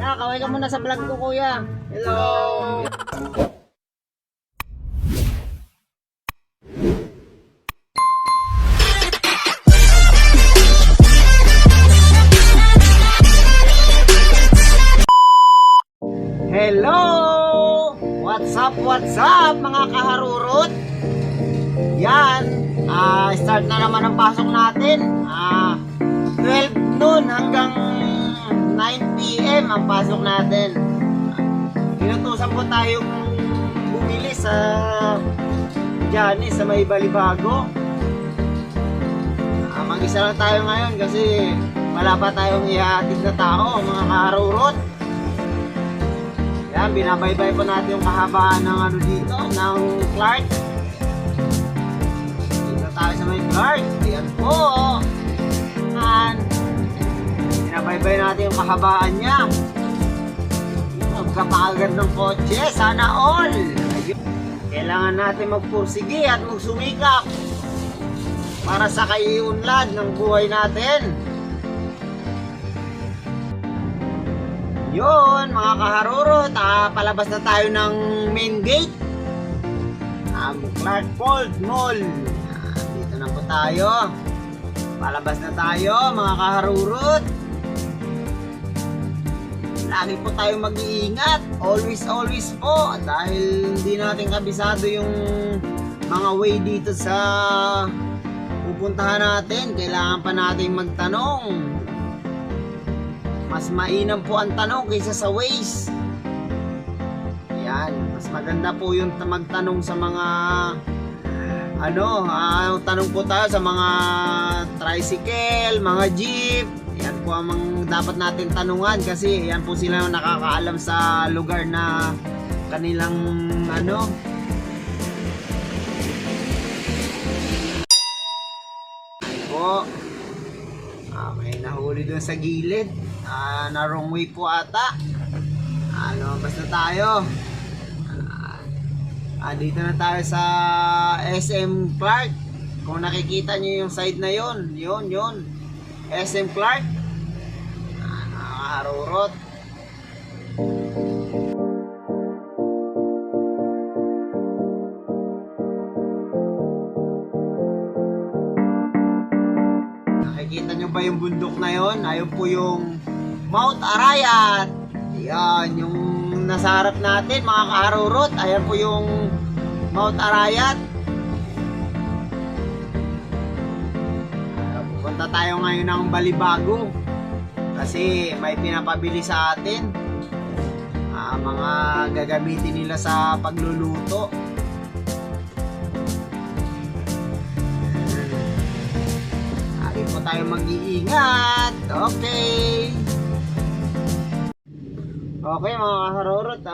Kaway ka muna sa vlog ko, kuya. Hello! Hello! What's up mga kaharurot? Yan, start na naman ang pasok natin. 12 noon hanggang 9 PM ang pasok natin. Inutusan po tayong bumili sa Johnny sa may Balibago. Mag-isa lang tayo ngayon kasi wala pa tayong ihatid na tao, mga kaharurot. Yan, binabaybay po natin yung kahabaan ng ano dito, ng Clark. Dito tayo sa may Clark. Yan po. Yan. Binabaybay natin yung kahabaan niya. Magkapakagandang kotse. Sana all. Ayun. Kailangan natin magpursige at magsumikap para sa kaiunlad ng buhay natin. Yun, mga kaharurot, palabas na tayo ng main gate. Clark Fold Mall. Dito na po tayo. Palabas na tayo, mga kaharurot. Lagi po tayo mag-iingat. Always po. Dahil hindi natin kabisado yung mga way dito sa pupuntahan natin. Kailangan pa natin magtanong. Mas mainam po ang tanong kaysa sa Waze. Yan, mas maganda po yung magtanong sa mga tanong po tayo sa mga tricycle, mga jeep. Yan po ang dapat natin tanungan kasi yan po sila nakakaalam sa lugar na kanilang po. May nahuli doon sa gilid. Na wrong way po ata. Basta tayo. Dito na tayo sa SM Clark. Kung nakikita nyo yung side na yon, yun. SM Clark. Nakaharurot. Nakikita nyo ba yung bundok na yon? Ayun po yung Mount Arayat. Yan, yung nasa harap natin, mga kaharurot. Ayan po yung Mount Arayat. Pupunta tayo ngayon ng Balibago kasi may pinapabili sa atin. Mga gagamitin nila sa pagluluto. Lagi po tayo mag-iingat. Okay. Okay, mga kaharurot,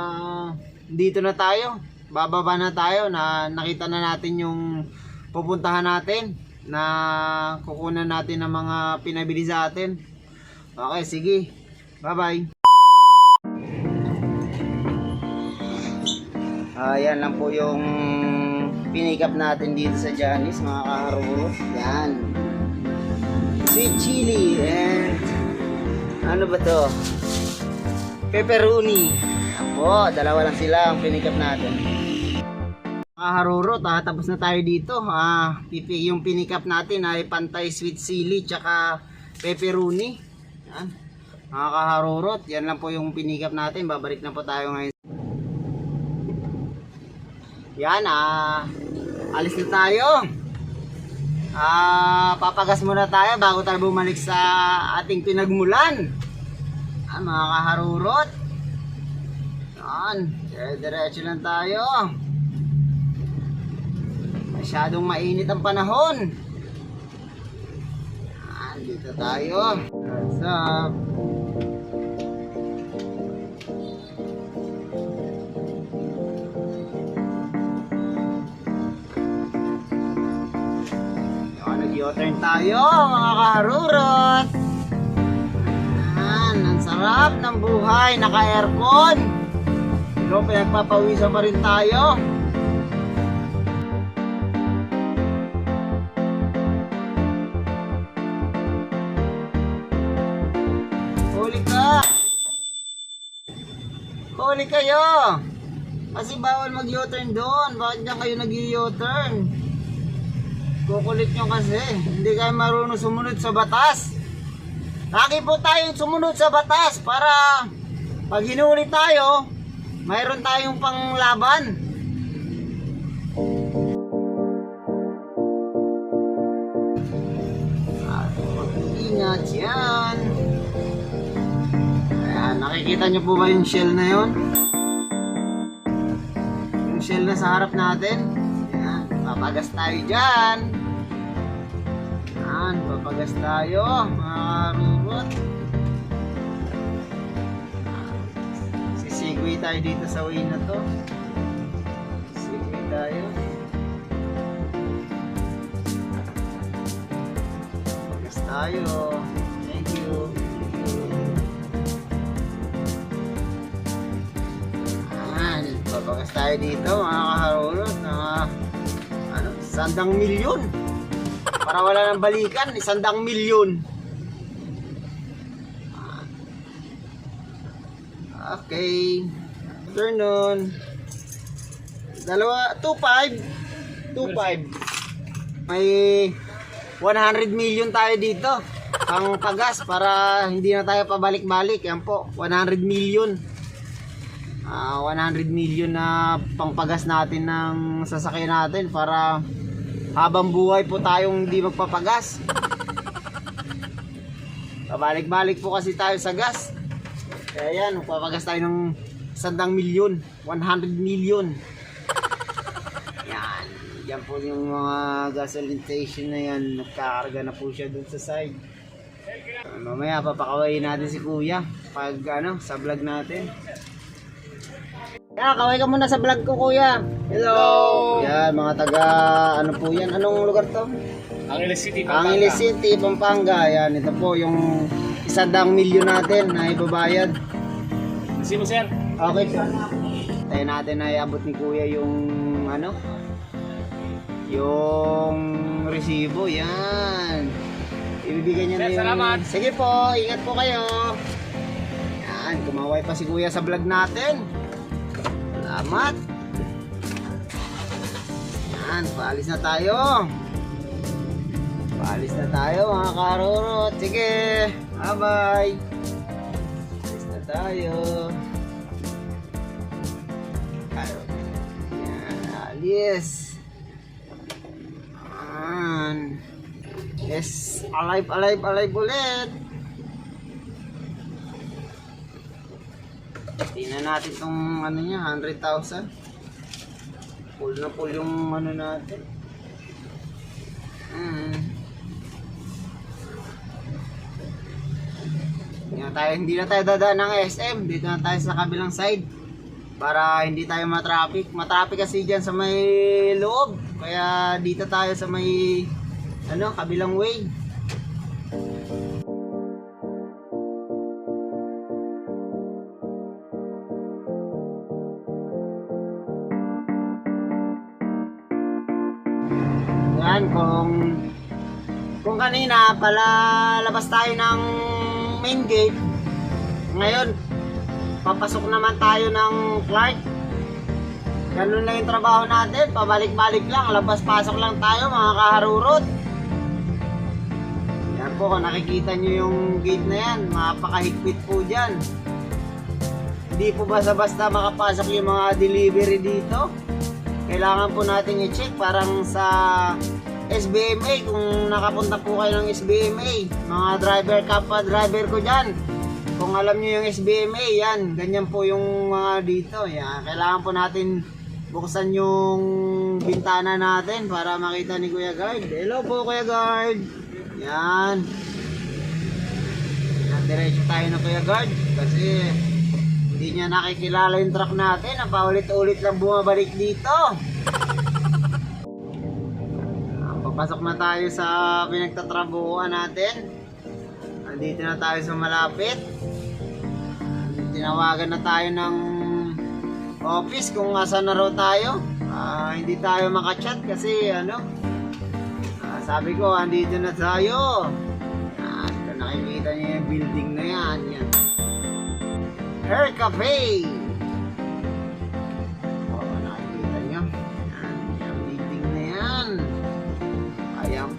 dito na tayo. Bababa na tayo na nakita na natin yung pupuntahan natin na kukunan natin ng mga pinabili sa atin. Okay, sige. Bye-bye. Yan lang po yung pinikap natin dito sa Johnny's, mga kaharurot. Yan. Sweet chili and ano ba to? Pepperoni. Apo, dalawa lang sila ang pinikap natin. Kaharurot, tapos na tayo dito. Yung pinikap natin ay pantay sweet chili tsaka pepperoni. Yan. Mga kaharurot, yan lang po yung pinikap natin. Babalik na po tayo ngayon. Yan, alis na tayo. Papagas muna tayo bago tayo bumalik sa ating pinagmulan. Mga kaharurot. Yan, diretso lang tayo. Masyadong mainit ang panahon. Yan, dito tayo. What's up? Yan, nag-u-turn tayo, mga kaharurot. Sarap ng buhay, naka-aircon. Pero pinagpapawisan pa rin tayo. Huli ka. Huli kayo! Kasi bawal mag-U-turn doon. Bakit dyan kayo nag-U-turn? Kukulit nyo kasi. Hindi kayo marunong sumunod sa batas. Lagi po tayong sumunod sa batas para pag hinuli tayo, mayroon tayong panglaban. Mag-ingat yan. Ayan, nakikita nyo po ba yung shell na yon? Yung shell na sa harap natin. Ayan, papagas tayo dyan. Ayan, papagas tayo mga karurot. Sisigwi tayo dito sa way na to. Sisigwi tayo. Papagas tayo. Thank you. Ayan, papagas tayo dito mga kaharurot na 100 milyon. Para wala nang balikan, 100 milyon. Okay. Turn on. 25. May 100 million tayo dito. Ang pagas para hindi na tayo pabalik-balik. Yan po, 100 million. 100 million na pangpagas natin ng sasakyan natin para habang buhay po tayong hindi magpapagas. Pabalik-balik po kasi tayo sa gas. Kaya yan, magpapagas tayo ng 100 milyon, 100 million. Yan, yan po yung mga gasoline station na yan. Nagkakarga na po siya dun sa side. Mamaya papakawain natin si kuya pag sa vlog natin. Kaya kaway ka muna sa vlog ko kuya. Hello! Yan, mga taga po yan. Anong lugar to? Angeles City, Pampanga. Angeles City, Pampanga. Yan, ito po yung 100 milyon natin na ibabayad. Kasi mo, sir? Okay po. Tayo natin na iabot ni kuya yung yung resibo. Yan. Ibibigay niya Sir, na yung... salamat. Sige po, ingat po kayo. Yan, kumaway pa si kuya sa vlog natin. Salamat. Yan, paalis na tayo. Paalis na tayo mga karurot. Sige, bye-bye. Paalis na tayo. Yan, alis. Yan. Yes, alive ulit. Tingnan natin itong niya, 100,000. Full na full yung natin. Hindi na tayo dadaan ng SM. Dito na tayo sa kabilang side. Para hindi tayo matraffic. Matraffic kasi dyan sa may loob. Kaya dito tayo sa may kabilang way. Yan, kung kanina palalabas tayo ng main gate, ngayon papasok naman tayo ng Clark. Ganun lang yung trabaho natin, pabalik-balik lang, labas-pasok lang tayo mga kaharurot. Yan po, kung nakikita nyo yung gate na yan, mapakahigpit po dyan. Hindi po basta-basta makapasok yung mga delivery dito. Kailangan po natin i-check parang sa SBMA, kung nakapunta po kayo ng SBMA, mga driver, kapwa driver ko dyan, kung alam nyo yung SBMA, yan, ganyan po yung mga dito. Yan, kailangan po natin buksan yung bintana natin para makita ni Kuya Guard. Hello po Kuya Guard. Yan. Yan, diretso tayo na Kuya Guard kasi hindi niya nakikilala yung truck natin. Ang paulit-ulit lang bumabalik dito. Papasok na tayo sa pinagtatrabuhan natin. Nandito na tayo sa malapit. Tinawagan na tayo ng office kung asan na raw tayo. Hindi tayo makachat kasi sabi ko andito na tayo. Nakikita niyo yung building na yan. Hair Cafe.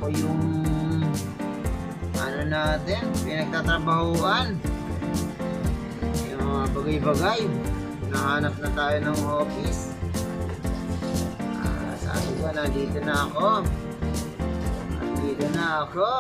ako yung ano natin, pinagtatrabahuan. Yung mga bagay-bagay. Nahanap na tayo ng office. Sabi ko, nandito na ako. Nandito na ako.